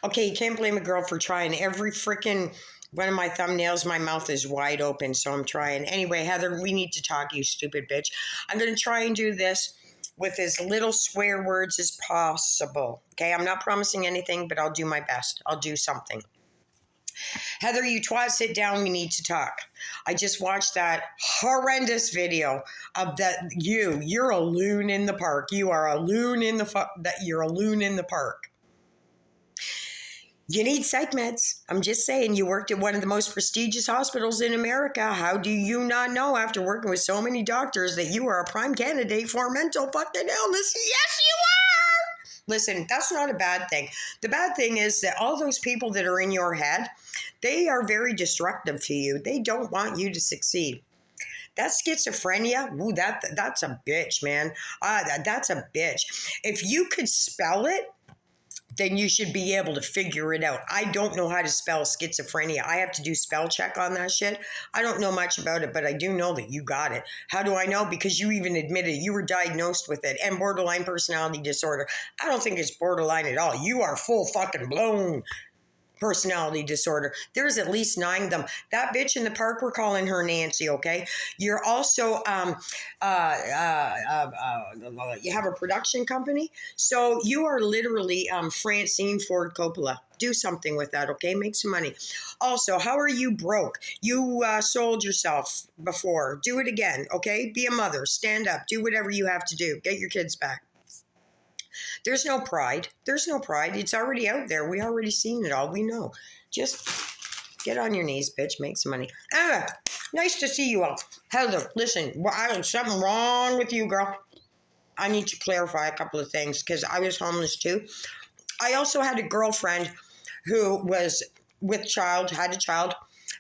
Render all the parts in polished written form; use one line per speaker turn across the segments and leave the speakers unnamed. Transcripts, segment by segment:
Okay, you can't blame a girl for trying. Every freaking one of my thumbnails, my mouth is wide open, so I'm trying. Anyway, Heather, we need to talk, you stupid bitch. I'm going to try and do this with as little swear words as possible. Okay, I'm not promising anything, but I'll do my best. I'll do something. Heather, you twat, sit down. We need to talk. I just watched that horrendous video of that you're a loon in the park. You are a loon in the you're a loon in the park. You need psych meds. I'm just saying, you worked at one of the most prestigious hospitals in America. How do you not know, after working with so many doctors, that you are a prime candidate for mental fucking illness? Yes, you are! Listen, that's not a bad thing. The bad thing is that all those people that are in your head, they are very destructive to you. They don't want you to succeed. That schizophrenia, ooh, that's a bitch, man. That's a bitch. If you could spell it, then you should be able to figure it out. I don't know how to spell schizophrenia. I have to do spell check on that shit. I don't know much about it, but I do know that you got it. How do I know? Because you even admitted you were diagnosed with it. And borderline personality disorder. I don't think it's borderline at all. You are full fucking blown personality disorder. There's at least 9 of them. That bitch in the park, we're calling her Nancy, okay? You're also, you have a production company, so you are literally Francine Ford Coppola. Do something with that, okay? Make some money. Also, how are you broke? You sold yourself before. Do it again, okay? Be a mother. Stand up. Do whatever you have to do. Get your kids back. There's no pride. There's no pride. It's already out there. We already seen it all. We know. Just get on your knees, bitch. Make some money. Anyway, nice to see you all. Heather, listen, there's something wrong with you, girl. I need to clarify a couple of things because I was homeless too. I also had a girlfriend who was with child, had a child,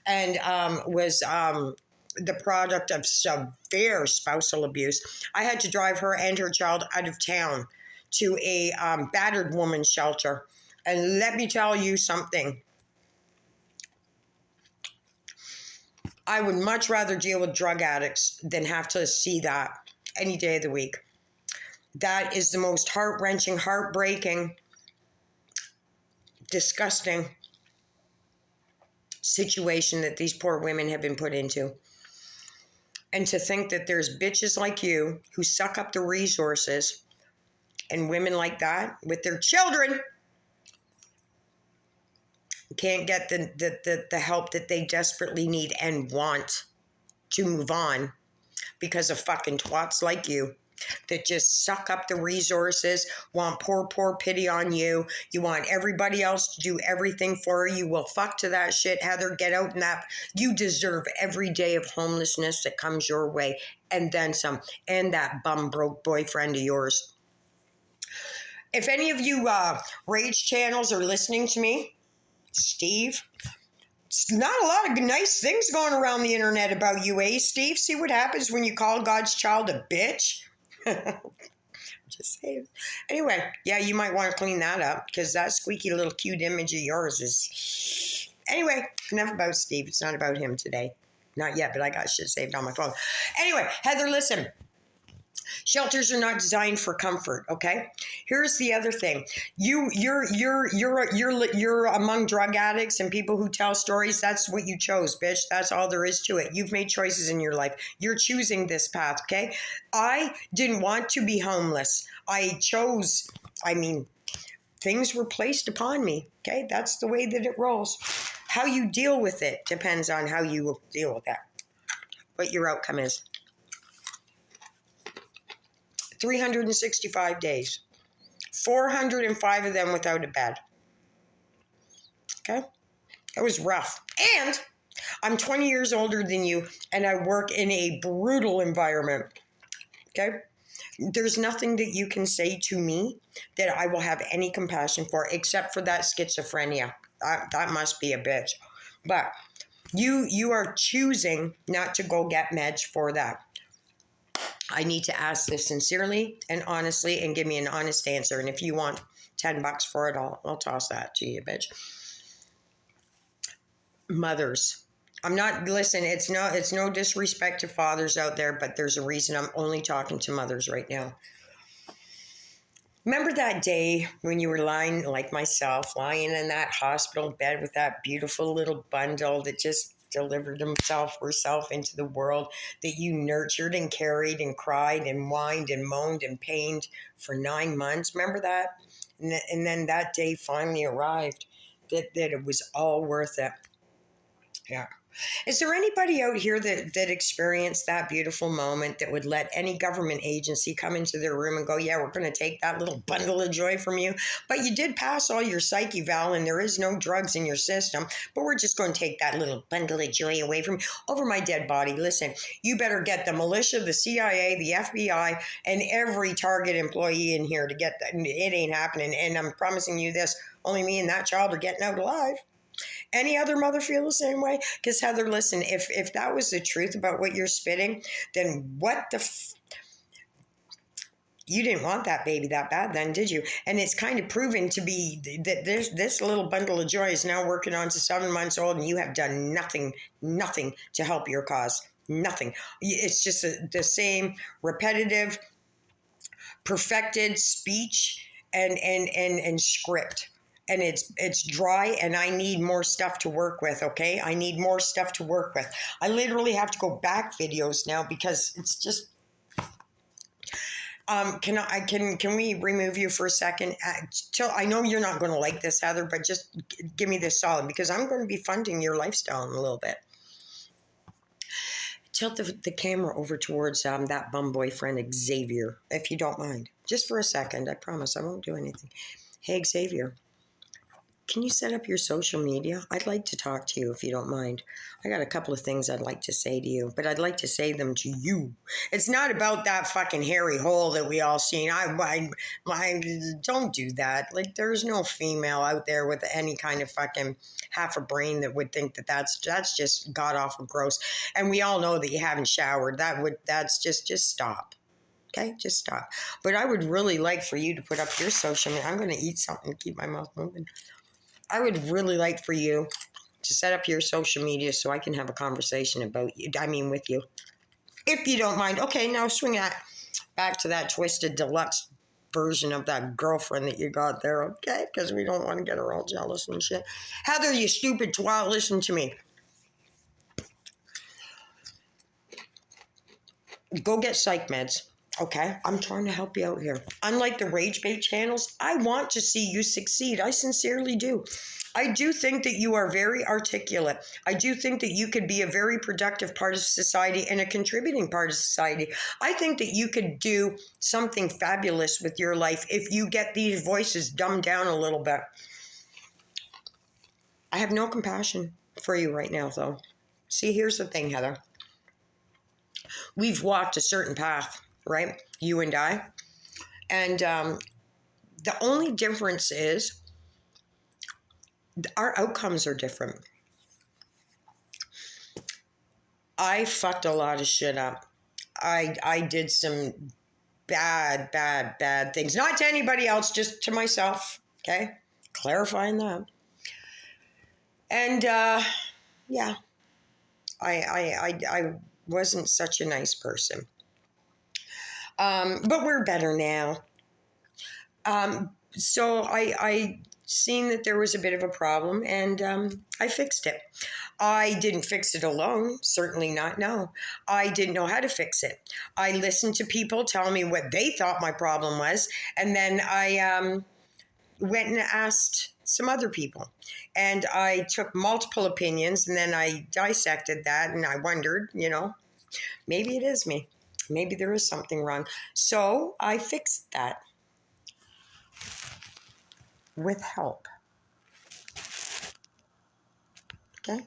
and was the product of severe spousal abuse. I had to drive her and her child out of town to a battered woman's shelter. And let me tell you something. I would much rather deal with drug addicts than have to see that any day of the week. That is the most heart-wrenching, heartbreaking, disgusting situation that these poor women have been put into. And to think that there's bitches like you who suck up the resources and women like that with their children can't get the help that they desperately need and want to move on because of fucking twats like you that just suck up the resources, want poor pity on you. You want everybody else to do everything for you. Well, fuck to that shit, Heather. Get out in that. You deserve every day of homelessness that comes your way and then some. And that bum broke boyfriend of yours. If any of you rage channels are listening to me, Steve, it's not a lot of nice things going around the internet about you, eh, Steve? See what happens when you call God's child a bitch? Just saying. Anyway, yeah, you might want to clean that up because that squeaky little cute image of yours is... Anyway, enough about Steve. It's not about him today. Not yet, but I got shit saved on my phone. Anyway, Heather, listen. Shelters are not designed for comfort, okay? Here's the other thing. You're among drug addicts and people who tell stories. That's what you chose, bitch. That's all there is to it. You've made choices in your life. You're choosing this path, okay? I didn't want to be homeless. I chose, things were placed upon me, okay? That's the way that it rolls. How you deal with it depends on how you deal with that, what your outcome is. 365 days. 405 of them without a bed. Okay? It was rough. And I'm 20 years older than you, and I work in a brutal environment. Okay? There's nothing that you can say to me that I will have any compassion for, except for that schizophrenia. That must be a bitch. But you are choosing not to go get meds for that. I need to ask this sincerely and honestly and give me an honest answer. And if you want $10 for it, I'll toss that to you, bitch. Mothers. It's no disrespect to fathers out there, but there's a reason I'm only talking to mothers right now. Remember that day when you were lying, like myself, lying in that hospital bed with that beautiful little bundle that just delivered himself or herself into the world, that you nurtured and carried and cried and whined and moaned and pained for 9 months? Remember that? And then that day finally arrived, that it was all worth it. Yeah. Is there anybody out here that experienced that beautiful moment that would let any government agency come into their room and go, yeah, we're going to take that little bundle of joy from you, but you did pass all your psych eval and there is no drugs in your system, but we're just going to take that little bundle of joy away from you over my dead body? Listen, you better get the militia, the CIA, the FBI, and every Target employee in here to get that. It ain't happening. And I'm promising you this, only me and that child are getting out alive. Any other mother feel the same way? Because Heather, listen, if that was the truth about what you're spitting, then what the you didn't want that baby that bad then, did you? And it's kind of proven to be that this little bundle of joy is now working on to 7 months old, and you have done nothing to help your cause. Nothing. It's just the same repetitive, perfected speech and script. And it's dry, and I need more stuff to work with. Okay, I need more stuff to work with. I literally have to go back videos now because it's just. Can we remove you for a second? I know you're not going to like this, Heather, but just give me this solid, because I'm going to be funding your lifestyle in a little bit. Tilt the camera over towards that bum boyfriend Xavier, if you don't mind, just for a second. I promise I won't do anything. Hey, Xavier. Can you set up your social media? I'd like to talk to you if you don't mind. I got a couple of things I'd like to say to you, but I'd like to say them to you. It's not about that fucking hairy hole that we all seen. I don't do that. Like, there's no female out there with any kind of fucking half a brain that would think that that's just god awful gross. And we all know that you haven't showered. That's just stop. Okay, just stop. But I would really like for you to put up your social media. I'm going to eat something to keep my mouth moving. I would really like for you to set up your social media so I can have a conversation about you. I mean, with you. If you don't mind. Okay, now swing that back to that twisted deluxe version of that girlfriend that you got there, okay? Because we don't want to get her all jealous and shit. Heather, you stupid twat, listen to me. Go get psych meds. Okay, I'm trying to help you out here. Unlike the rage bait channels, I want to see you succeed. I sincerely do. I do think that you are very articulate. I do think that you could be a very productive part of society and a contributing part of society. I think that you could do something fabulous with your life if you get these voices dumbed down a little bit. I have no compassion for you right now, though. See, here's the thing, Heather. We've walked a certain path, right? You and I. And the only difference is our outcomes are different. I fucked a lot of shit up. I did some bad things. Not to anybody else, just to myself. Okay? Clarifying that. And yeah, I wasn't such a nice person. But we're better now. So I seen that there was a bit of a problem, and I fixed it. I didn't fix it alone, certainly not, no. I didn't know how to fix it. I listened to people tell me what they thought my problem was, and then I went and asked some other people. And I took multiple opinions, and then I dissected that, and I wondered, maybe it is me. Maybe there is something wrong. So I fixed that with help. Okay?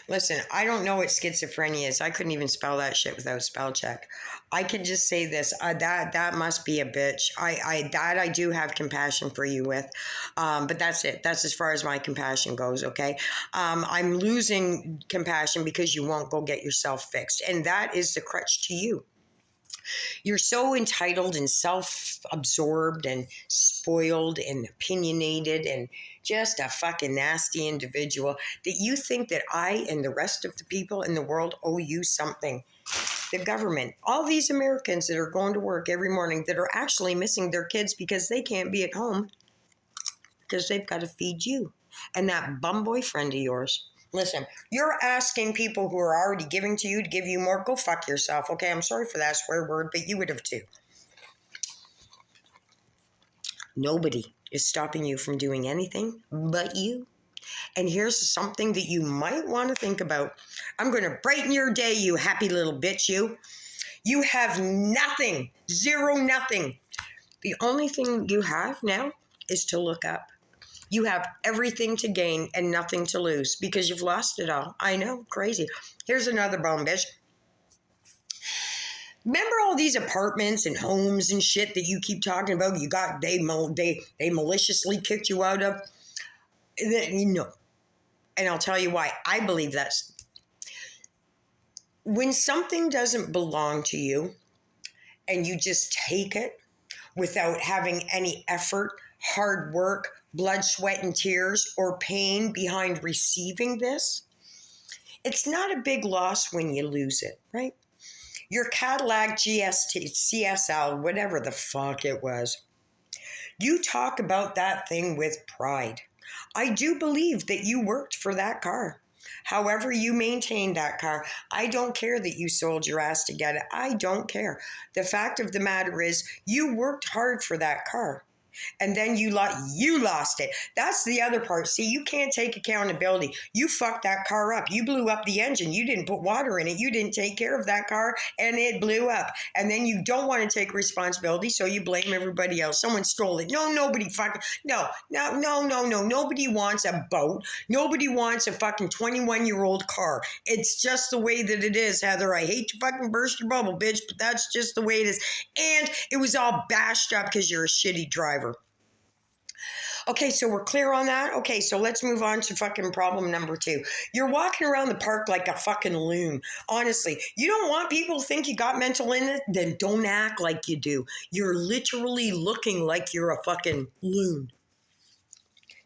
Listen, I don't know what schizophrenia is. I couldn't even spell that shit without spell check. I can just say this. That must be a bitch. I do have compassion for you with. But that's it. That's as far as my compassion goes, okay? I'm losing compassion because you won't go get yourself fixed. And that is the crutch to you. You're so entitled and self-absorbed and spoiled and opinionated and just a fucking nasty individual that you think that I and the rest of the people in the world owe you something. The government, all these Americans that are going to work every morning that are actually missing their kids because they can't be at home because they've got to feed you and that bum boyfriend of yours. Listen, you're asking people who are already giving to you to give you more. Go fuck yourself, okay? I'm sorry for that swear word, but you would have too. Nobody is stopping you from doing anything but you. And here's something that you might want to think about. I'm going to brighten your day, you happy little bitch, you. You have nothing, zero, nothing. The only thing you have now is to look up. You have everything to gain and nothing to lose because you've lost it all. I know, crazy. Here's another bone, bitch. Remember all these apartments and homes and shit that you keep talking about? You got they maliciously kicked you out of. No, and I'll tell you why. I believe that's when something doesn't belong to you, and you just take it without having any effort, hard work, blood, sweat, and tears, or pain behind receiving this. It's not a big loss when you lose it, right? Your Cadillac GST, CSL, whatever the fuck it was. You talk about that thing with pride. I do believe that you worked for that car. However you maintained that car, I don't care that you sold your ass to get it. I don't care. The fact of the matter is you worked hard for that car. And then you lost it. That's the other part. See, you can't take accountability. You fucked that car up. You blew up the engine. You didn't put water in it. You didn't take care of that car, and it blew up. And then you don't want to take responsibility, so you blame everybody else. Someone stole it. No, nobody fucking... No. Nobody wants a boat. Nobody wants a fucking 21-year-old car. It's just the way that it is, Heather. I hate to fucking burst your bubble, bitch, but that's just the way it is. And it was all bashed up because you're a shitty driver. Okay, so we're clear on that? Okay, so let's move on to fucking problem number 2. You're walking around the park like a fucking loon. Honestly, you don't want people to think you got mental illness? Then don't act like you do. You're literally looking like you're a fucking loon.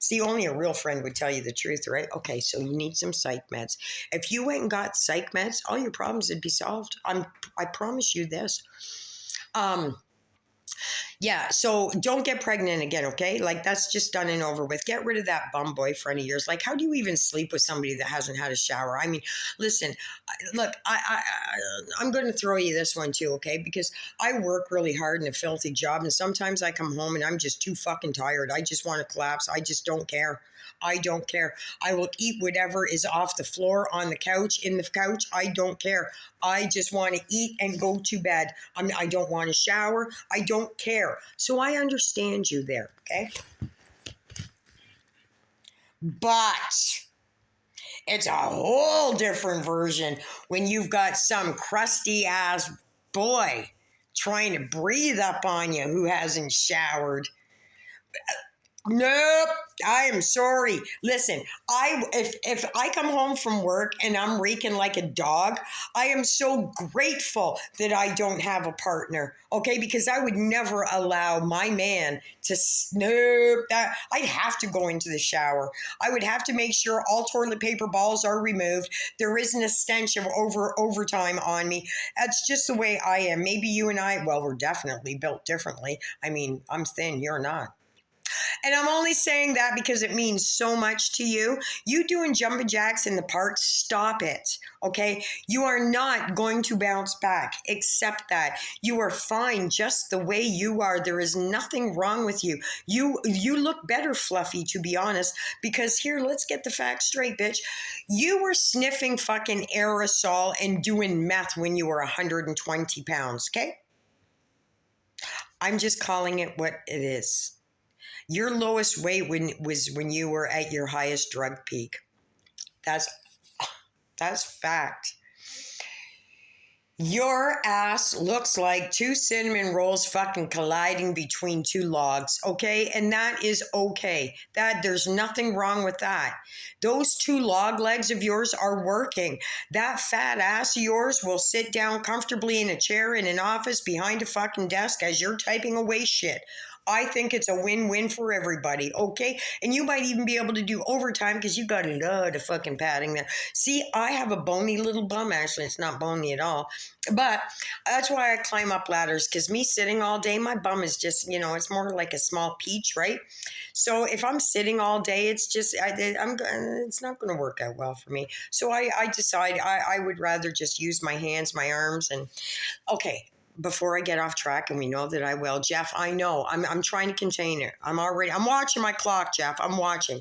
See, only a real friend would tell you the truth, right? Okay, so you need some psych meds. If you went and got psych meds, all your problems would be solved. I promise you this. Yeah, so don't get pregnant again, okay? Like, that's just done and over with. Get rid of that bum boyfriend of yours. Like, how do you even sleep with somebody that hasn't had a shower? I mean, listen, look, I'm going to throw you this one too, okay? Because I work really hard in a filthy job, and sometimes I come home and I'm just too fucking tired. I just want to collapse. I just don't care. I don't care. I will eat whatever is off the floor, on the couch, in the couch. I don't care. I just want to eat and go to bed. I don't want to shower. I don't care. So I understand you there, okay? But it's a whole different version when you've got some crusty ass boy trying to breathe up on you who hasn't showered. Nope, I am sorry. Listen, if I come home from work and I'm reeking like a dog, I am so grateful that I don't have a partner, okay? Because I would never allow my man to snoop that. I'd have to go into the shower. I would have to make sure all toilet paper balls are removed. There isn't a stench of overtime on me. That's just the way I am. Maybe you and I, well, we're definitely built differently. I mean, I'm thin, you're not. And I'm only saying that because it means so much to you. You doing jumping jacks in the park, stop it, okay? You are not going to bounce back. Accept that. You are fine just the way you are. There is nothing wrong with you. You look better, Fluffy, to be honest, because here, let's get the facts straight, bitch. You were sniffing fucking aerosol and doing meth when you were 120 pounds, okay? I'm just calling it what it is. Your lowest weight was when you were at your highest drug peak. That's fact. Your ass looks like two cinnamon rolls fucking colliding between two logs, okay? And that is okay. There's nothing wrong with that. Those two log legs of yours are working. That fat ass of yours will sit down comfortably in a chair in an office behind a fucking desk as you're typing away shit. I think it's a win-win for everybody, okay? And you might even be able to do overtime because you got a lot of fucking padding there. See, I have a bony little bum. Actually, it's not bony at all. But that's why I climb up ladders, because me sitting all day, my bum is just, it's more like a small peach, right? So if I'm sitting all day, it's just, it's not going to work out well for me. So I decide I would rather just use my hands, my arms, and okay. Before I get off track, and we know that I will, Jeff, I know I'm trying to contain it. I'm watching my clock, Jeff. I'm watching.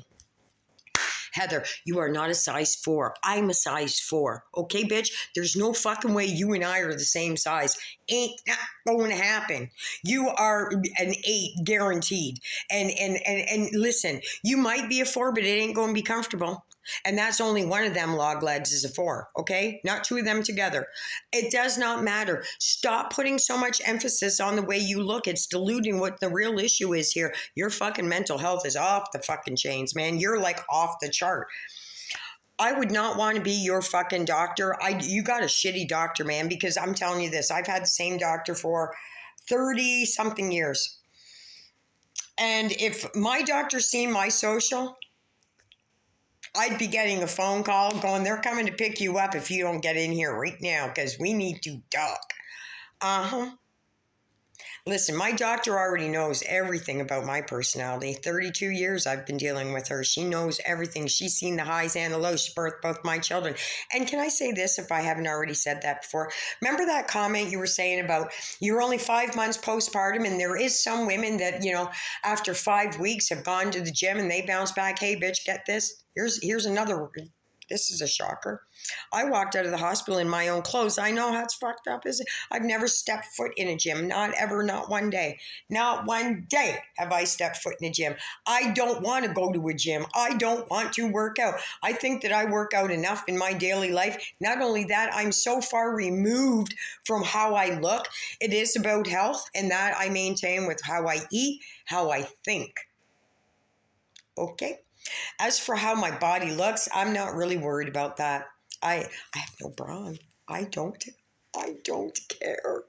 Heather, you are not a size 4. I'm a size 4. Okay, bitch? There's no fucking way you and I are the same size. Ain't not going to happen. You are an 8 guaranteed. And listen, you might be a 4, but it ain't going to be comfortable. And that's only one of them log legs is a 4, okay? Not two of them together. It does not matter. Stop putting so much emphasis on the way you look. It's diluting what the real issue is here. Your fucking mental health is off the fucking chains, man. You're like off the chart. I would not want to be your fucking doctor. You got a shitty doctor, man, because I'm telling you this. I've had the same doctor for 30-something years. And if my doctor seen my social, I'd be getting a phone call going, they're coming to pick you up if you don't get in here right now because we need to talk. Uh-huh. Listen, my doctor already knows everything about my personality. 32 years I've been dealing with her. She knows everything. She's seen the highs and the lows. She birthed both my children. And can I say this if I haven't already said that before? Remember that comment you were saying about you're only 5 months postpartum, and there is some women that, after 5 weeks have gone to the gym and they bounce back. Hey, bitch, get this. Here's another. This is a shocker. I walked out of the hospital in my own clothes. I know how it's fucked up, is it? I've never stepped foot in a gym. Not ever, not one day. Not one day have I stepped foot in a gym. I don't want to go to a gym. I don't want to work out. I think that I work out enough in my daily life. Not only that, I'm so far removed from how I look. It is about health, and that I maintain with how I eat, how I think. Okay? As for how my body looks, I'm not really worried about that. I have no bra on. I don't care.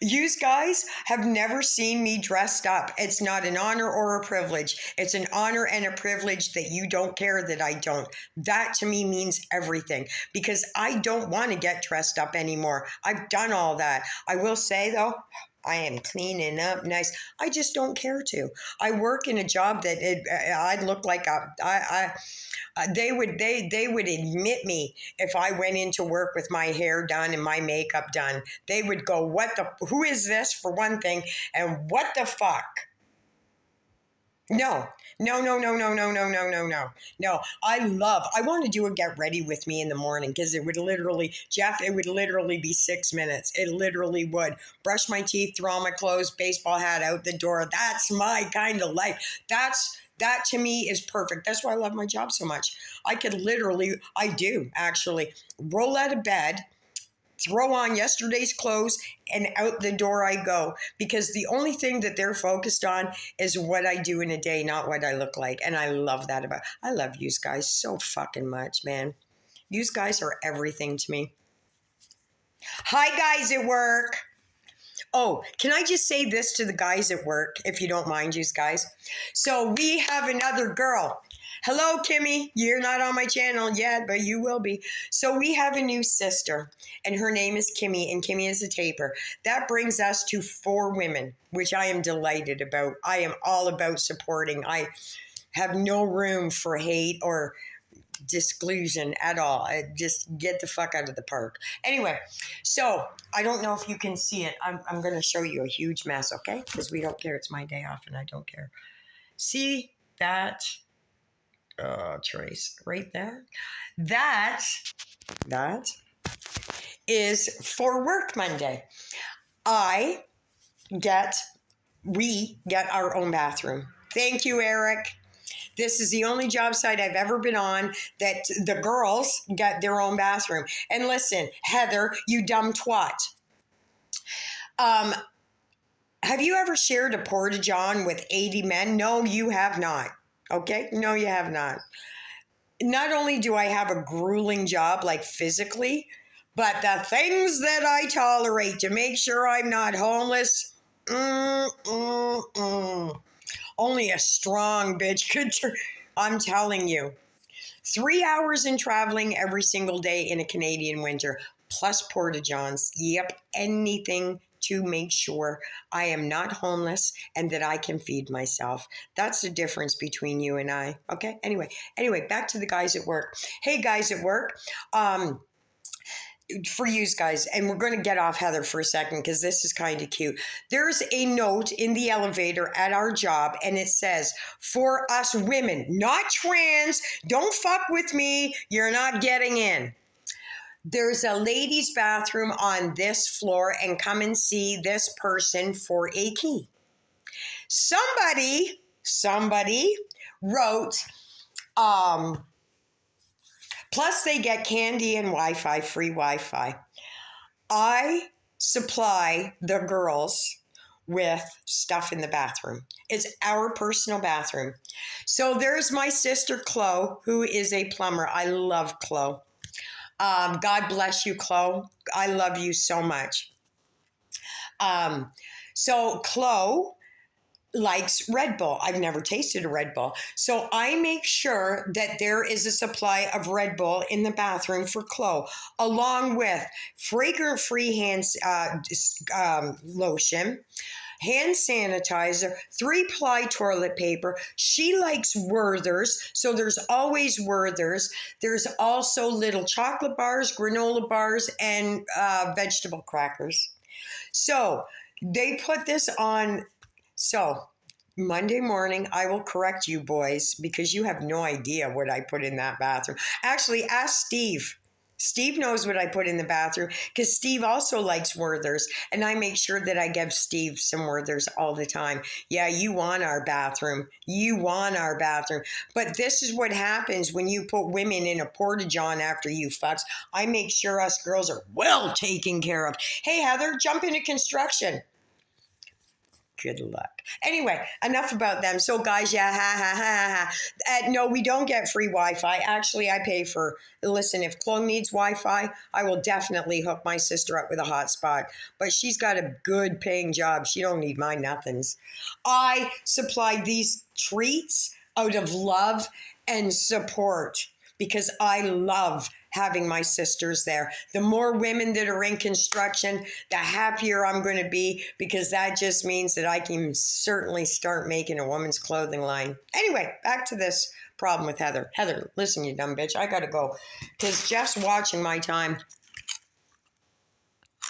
You guys have never seen me dressed up. It's not an honor or a privilege. It's an honor and a privilege that you don't care that I don't. That to me means everything, because I don't want to get dressed up anymore. I've done all that. I will say though, I am cleaning up nice. I just don't care to. I work in a job that I'd look like they would admit me if I went into work with my hair done and my makeup done. They would go, who is this for one thing, and what the fuck? No. I want to do a get ready with me in the morning, because it would literally be 6 minutes. It literally would. Brush my teeth, throw on my clothes, baseball hat out the door. That's my kind of life. That to me is perfect. That's why I love my job so much. I do actually roll out of bed, throw on yesterday's clothes, and out the door I go, because the only thing that they're focused on is what I do in a day, not what I look like. And I love that I love you guys so fucking much, man. You guys are everything to me. Hi, guys at work. Oh, can I just say this to the guys at work, if you don't mind, you guys? So we have another girl. Hello, Kimmy. You're not on my channel yet, but you will be. So we have a new sister, and her name is Kimmy, and Kimmy is a taper. That brings us to 4 women, which I am delighted about. I am all about supporting. I have no room for hate or disclusion at all. I just get the fuck out of the park. Anyway, so I don't know if you can see it. I'm going to show you a huge mess, okay? Because we don't care. It's my day off, and I don't care. See that? Trace right there. That is for work Monday. We get our own bathroom. Thank you, Eric. This is the only job site I've ever been on that the girls got their own bathroom. And listen, Heather, you dumb twat. Have you ever shared a porta-john with 80 men? No, you have not. Okay? No, you have not. Not only do I have a grueling job, like physically, but the things that I tolerate to make sure I'm not homeless, only a strong bitch could I'm telling you. 3 hours in traveling every single day in a Canadian winter, plus porta-johns. Yep, anything to make sure I am not homeless and that I can feed myself. That's the difference between you and I. Okay, anyway, back to the guys at work. Hey, guys at work. For you guys, and we're going to get off Heather for a second because this is kind of cute. There's a note in the elevator at our job, and it says, for us women, not trans, don't fuck with me, you're not getting in. There's a ladies' bathroom on this floor, and come and see this person for a key. Somebody wrote, plus they get candy and Wi-Fi, free Wi-Fi. I supply the girls with stuff in the bathroom. It's our personal bathroom. So there's my sister, Chloe, who is a plumber. I love Chloe. God bless you, Chloe. I love you so much. So Chloe likes Red Bull. I've never tasted a Red Bull. So I make sure that there is a supply of Red Bull in the bathroom for Chloe, along with fragrance-free hand lotion, hand sanitizer, 3-ply toilet paper. She likes Werther's, so there's always Werther's. There's also little chocolate bars, granola bars, and vegetable crackers. So they put this on. So Monday morning, I will correct you boys because you have no idea what I put in that bathroom. Actually, ask Steve. Steve knows what I put in the bathroom because Steve also likes Werther's, and I make sure that I give Steve some Werther's all the time. Yeah, you want our bathroom. You want our bathroom. But this is what happens when you put women in a porta-john after you fucks. I make sure us girls are well taken care of. Hey, Heather, jump into construction. Good luck. Anyway, enough about them. So, guys, yeah, no, we don't get free Wi-Fi. Actually, I pay for, listen, if Chloe needs Wi-Fi, I will definitely hook my sister up with a hotspot. But she's got a good paying job. She don't need my nothings. I supply these treats out of love and support because I love having my sisters there. The more women that are in construction, the happier I'm going to be because that just means that I can certainly start making a woman's clothing line. Anyway, back to this problem with Heather. Heather, listen, you dumb bitch. I got to go because Jeff's watching my time.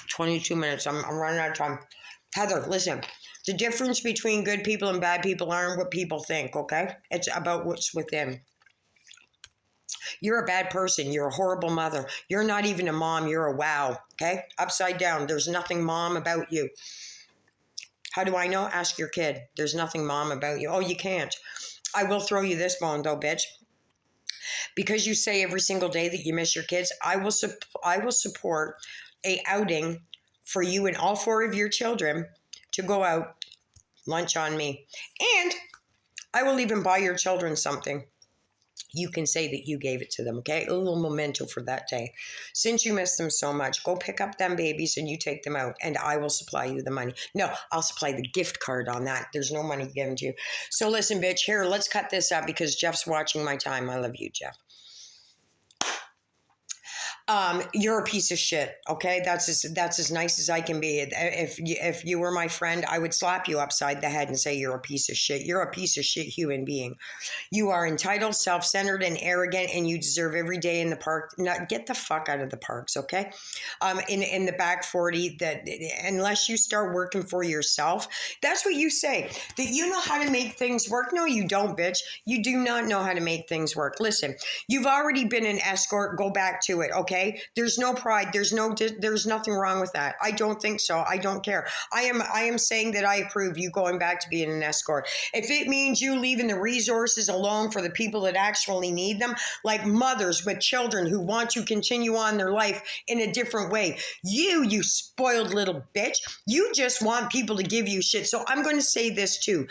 22 minutes. I'm running out of time. Heather, listen. The difference between good people and bad people aren't what people think, okay? It's about what's within. You're a bad person. You're a horrible mother. You're not even a mom. You're a wow. Okay? Upside down. There's nothing mom about you. How do I know? Ask your kid. There's nothing mom about you. Oh, you can't. I will throw you this bone though, bitch. Because you say every single day that you miss your kids, I will support a outing for you and all 4 of your children to go out, lunch on me. And I will even buy your children something. You can say that you gave it to them, okay? A little memento for that day. Since you miss them so much, go pick up them babies and you take them out, and I will supply you the money. No, I'll supply the gift card on that. There's no money given to you. So listen, bitch, here, let's cut this up because Jeff's watching my time. I love you, Jeff. You're a piece of shit, okay? That's as nice as I can be. If you were my friend, I would slap you upside the head and say you're a piece of shit. You're a piece of shit human being. You are entitled, self-centered, and arrogant, and you deserve every day in the park. Now, get the fuck out of the parks, okay? In the back 40, that unless you start working for yourself, that's what you say, that you know how to make things work. No, you don't, bitch. You do not know how to make things work. Listen, you've already been an escort. Go back to it, okay? There's no pride. There's nothing wrong with that. I don't think so. I don't care. I am saying that I approve you going back to being an escort. If it means you leaving the resources alone alone for the people that actually need them, like mothers with children who want to continue on their life in a different way. You spoiled little bitch, you just want people to give you shit. So I'm going to say this too.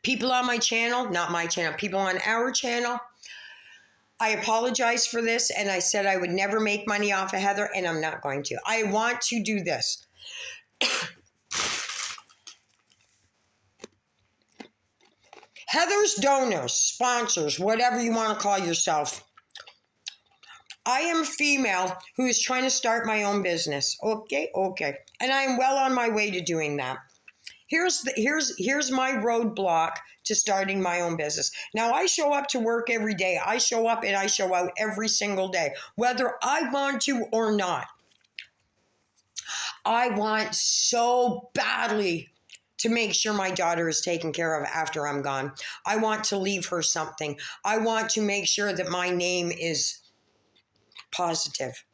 People on my channel, not my channel, people on our channel, I apologize for this, and I said I would never make money off of Heather, and I'm not going to. I want to do this. Heather's donors, sponsors, whatever you want to call yourself. I am a female who is trying to start my own business. Okay. And I am well on my way to doing that. Here's my roadblock to starting my own business. Now, I show up to work every day. I show up and I show out every single day, whether I want to or not. I want so badly to make sure my daughter is taken care of after I'm gone. I want to leave her something. I want to make sure that my name is positive.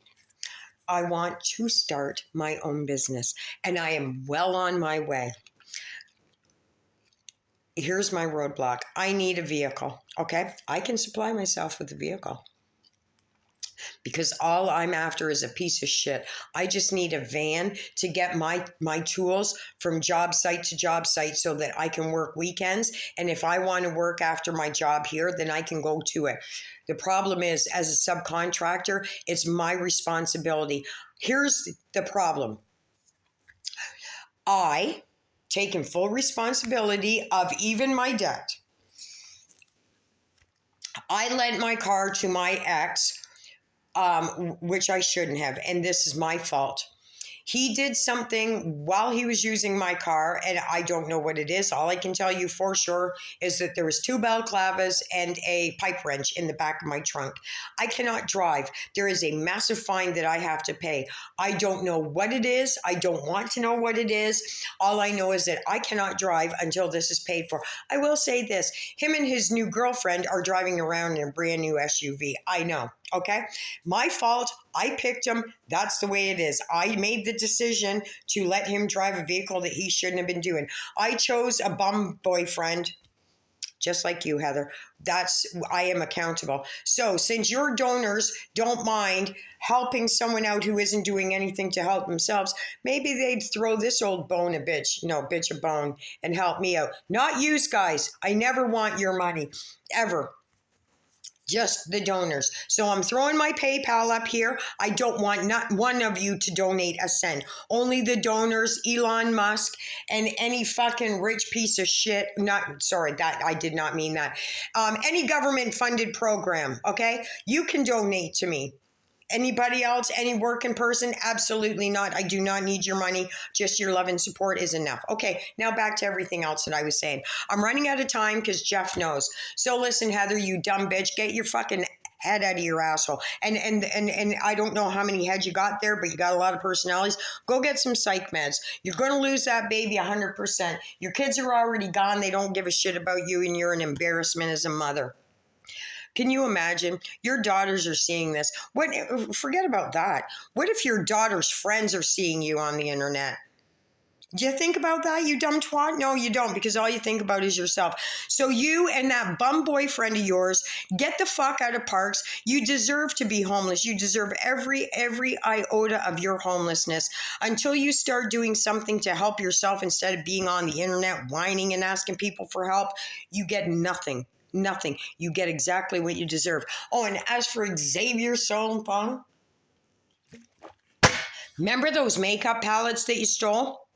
I want to start my own business, and I am well on my way. Here's my roadblock. I need a vehicle, okay? I can supply myself with a vehicle because all I'm after is a piece of shit. I just need a van to get my tools from job site to job site so that I can work weekends. And if I want to work after my job here, then I can go to it. The problem is, as a subcontractor, it's my responsibility. Here's the problem. I taken full responsibility of even my debt. I lent my car to my ex, which I shouldn't have, and this is my fault. He did something while he was using my car, and I don't know what it is. All I can tell you for sure is that there was 2 balaclavas and a pipe wrench in the back of my trunk. I cannot drive. There is a massive fine that I have to pay. I don't know what it is. I don't want to know what it is. All I know is that I cannot drive until this is paid for. I will say this. Him and his new girlfriend are driving around in a brand new SUV. I know. Okay? My fault. I picked him. That's the way it is. I made the decision to let him drive a vehicle that he shouldn't have been doing. I chose a bum boyfriend, just like you, Heather. I am accountable. So since your donors don't mind helping someone out who isn't doing anything to help themselves, maybe they'd throw this old bone a bitch a bone and help me out. Not you guys. I never want your money, ever. Just the donors. So I'm throwing my PayPal up here. I don't want not one of you to donate a cent. Only the donors, Elon Musk, and any fucking rich piece of shit. That I did not mean that. Any government funded program, okay? You can donate to me. Anybody else, any working person? Absolutely not. I do not need your money. Just your love and support is enough. Okay, now back to everything else that I was saying. I'm running out of time because Jeff knows. So listen, Heather, you dumb bitch, get your fucking head out of your asshole. And I don't know how many heads you got there, but you got a lot of personalities. Go get some psych meds. You're going to lose that baby 100%. Your kids are already gone. They don't give a shit about you, and you're an embarrassment as a mother. Can you imagine? Your daughters are seeing this. Forget about that. What if your daughter's friends are seeing you on the internet? Do you think about that, you dumb twat? No, you don't, because all you think about is yourself. So you and that bum boyfriend of yours, get the fuck out of parks. You deserve to be homeless. You deserve every iota of your homelessness until you start doing something to help yourself instead of being on the internet whining and asking people for help. You get nothing. Nothing. You get exactly what you deserve. Oh, and as for Xavier Solomon, remember those makeup palettes that you stole?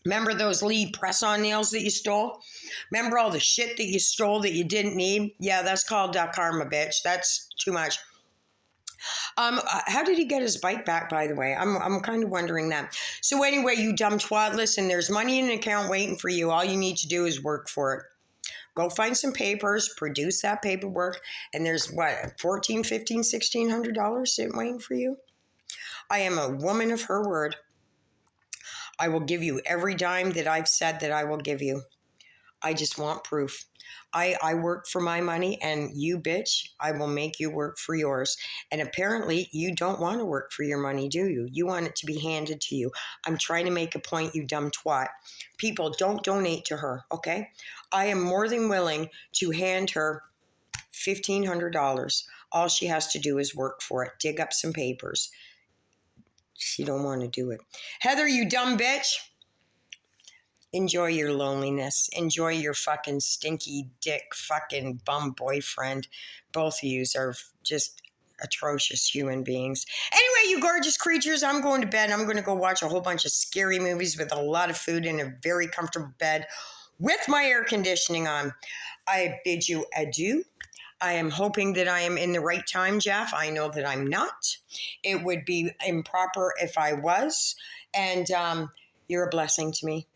Remember those Lee press-on nails that you stole? Remember all the shit that you stole that you didn't need? Yeah, that's called karma, bitch. That's too much. How did he get his bike back, by the way? I'm kind of wondering that. So anyway, you dumb twat, listen, there's money in an account waiting for you. All you need to do is work for it. Go find some papers, produce that paperwork, and there's $1,400, $1,500, $1,600 sitting waiting for you. I am a woman of her word. I will give you every dime that I've said that I will give you. I just want proof. I work for my money, and you bitch, I will make you work for yours. And apparently you don't want to work for your money, do you? You want it to be handed to you. I'm trying to make a point, you dumb twat. People, don't donate to her, okay? I am more than willing to hand her $1,500. All she has to do is work for it, dig up some papers. She don't want to do it. Heather, you dumb bitch. Enjoy your loneliness. Enjoy your fucking stinky dick fucking bum boyfriend. Both of yous are just atrocious human beings. Anyway, you gorgeous creatures, I'm going to bed. I'm going to go watch a whole bunch of scary movies with a lot of food in a very comfortable bed with my air conditioning on. I bid you adieu. I am hoping that I am in the right time, Jeff. I know that I'm not. It would be improper if I was. And you're a blessing to me.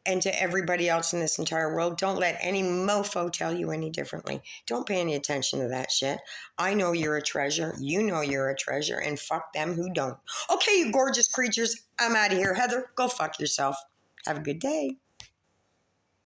And to everybody else in this entire world, don't let any mofo tell you any differently. Don't pay any attention to that shit. I know you're a treasure. You know you're a treasure. And fuck them who don't. Okay, you gorgeous creatures. I'm out of here. Heather, go fuck yourself. Have a good day.